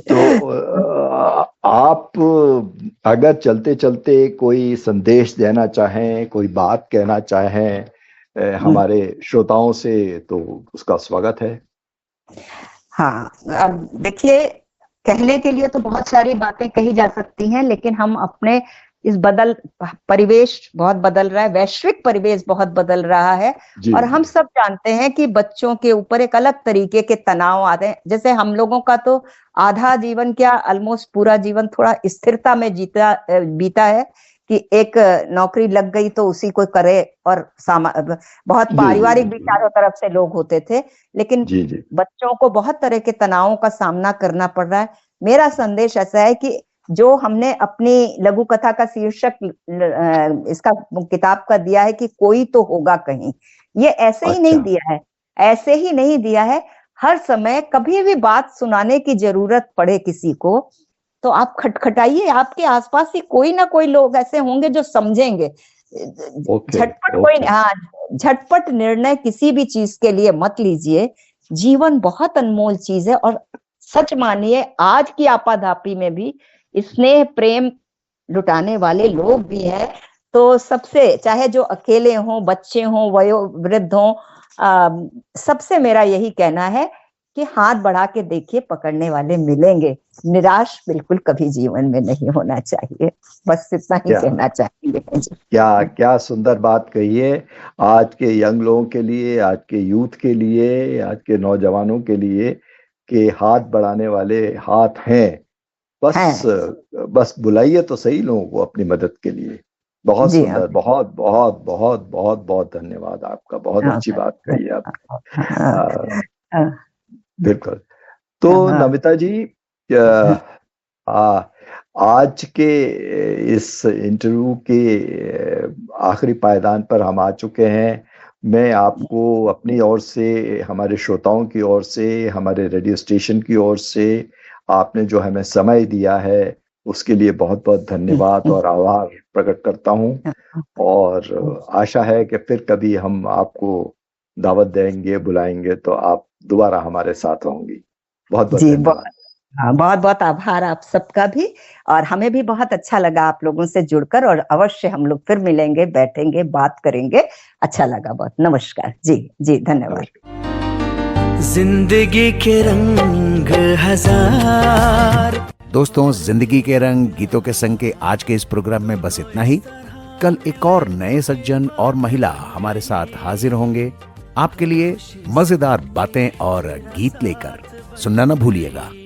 तो आप अगर चलते चलते कोई संदेश देना चाहें, कोई बात कहना चाहें हमारे श्रोताओं से, तो उसका स्वागत है। हाँ, अब देखिए, कहने के लिए तो बहुत सारी बातें कही जा सकती हैं, लेकिन हम अपने इस परिवेश बहुत बदल रहा है, वैश्विक परिवेश बहुत बदल रहा है, और हम सब जानते हैं कि बच्चों के ऊपर एक अलग तरीके के तनाव आते हैं। जैसे हम लोगों का तो आधा जीवन, क्या ऑलमोस्ट पूरा जीवन थोड़ा स्थिरता में बीता है, कि एक नौकरी लग गई तो उसी को करे, और बहुत पारिवारिक भी चारों तरफ से लोग होते थे, लेकिन बच्चों को बहुत तरह के तनावों का सामना करना पड़ रहा है। मेरा संदेश ऐसा है कि जो हमने अपनी लघु कथा का शीर्षक इसका किताब का दिया है कि कोई तो होगा कहीं, ये ऐसे ही नहीं दिया है, ऐसे ही नहीं दिया है। हर समय कभी भी बात सुनाने की जरूरत पड़े किसी को, तो आप खटखटाइए, आपके आसपास ही कोई ना कोई लोग ऐसे होंगे जो समझेंगे। झटपट कोई, हाँ, झटपट निर्णय किसी भी चीज के लिए मत लीजिए। जीवन बहुत अनमोल चीज है, और सच मानिए आज की आपाधापी में भी स्नेह प्रेम लुटाने वाले लोग भी हैं। तो सबसे, चाहे जो अकेले हों, बच्चे हों, वयोवृद्ध हों, सबसे मेरा यही कहना है कि हाथ बढ़ा के देखिए, पकड़ने वाले मिलेंगे। निराश बिल्कुल कभी जीवन में नहीं होना चाहिए। बस इतना ही कहना चाहेंगे। क्या क्या सुंदर बात कही है आज के यंग लोगों के लिए, आज के यूथ के लिए, आज के नौजवानों के लिए, कि हाथ बढ़ाने वाले हाथ हैं। बस बुलाइए तो सही लोगों को अपनी मदद के लिए। बहुत सुंदर, बहुत बहुत बहुत बहुत बहुत धन्यवाद आपका। बहुत अच्छी बात कही आपने। बिल्कुल। तो नमिता जी, आज के इस इंटरव्यू के आखिरी पायदान पर हम आ चुके हैं। मैं आपको अपनी ओर से, हमारे श्रोताओं की ओर से, हमारे रेडियो स्टेशन की ओर से, आपने जो हमें समय दिया है उसके लिए बहुत बहुत धन्यवाद और आभार प्रकट करता हूं। और आशा है कि फिर कभी हम आपको दावत देंगे, बुलाएंगे, तो आप दोबारा हमारे साथ होंगी। बहुत बहुत धन्यवाद। बहुत बहुत आभार आप सबका भी। और हमें भी बहुत अच्छा लगा आप लोगों से जुड़कर, और अवश्य हम लोग फिर मिलेंगे, बैठेंगे, बात करेंगे। अच्छा लगा बहुत। नमस्कार जी। जी धन्यवाद। जिंदगी के रंग हजार। दोस्तों, जिंदगी के रंग गीतों के संग के आज के इस प्रोग्राम में बस इतना ही। कल एक और नए सज्जन और महिला हमारे साथ हाजिर होंगे, आपके लिए मजेदार बातें और गीत लेकर। सुनना न भूलिएगा।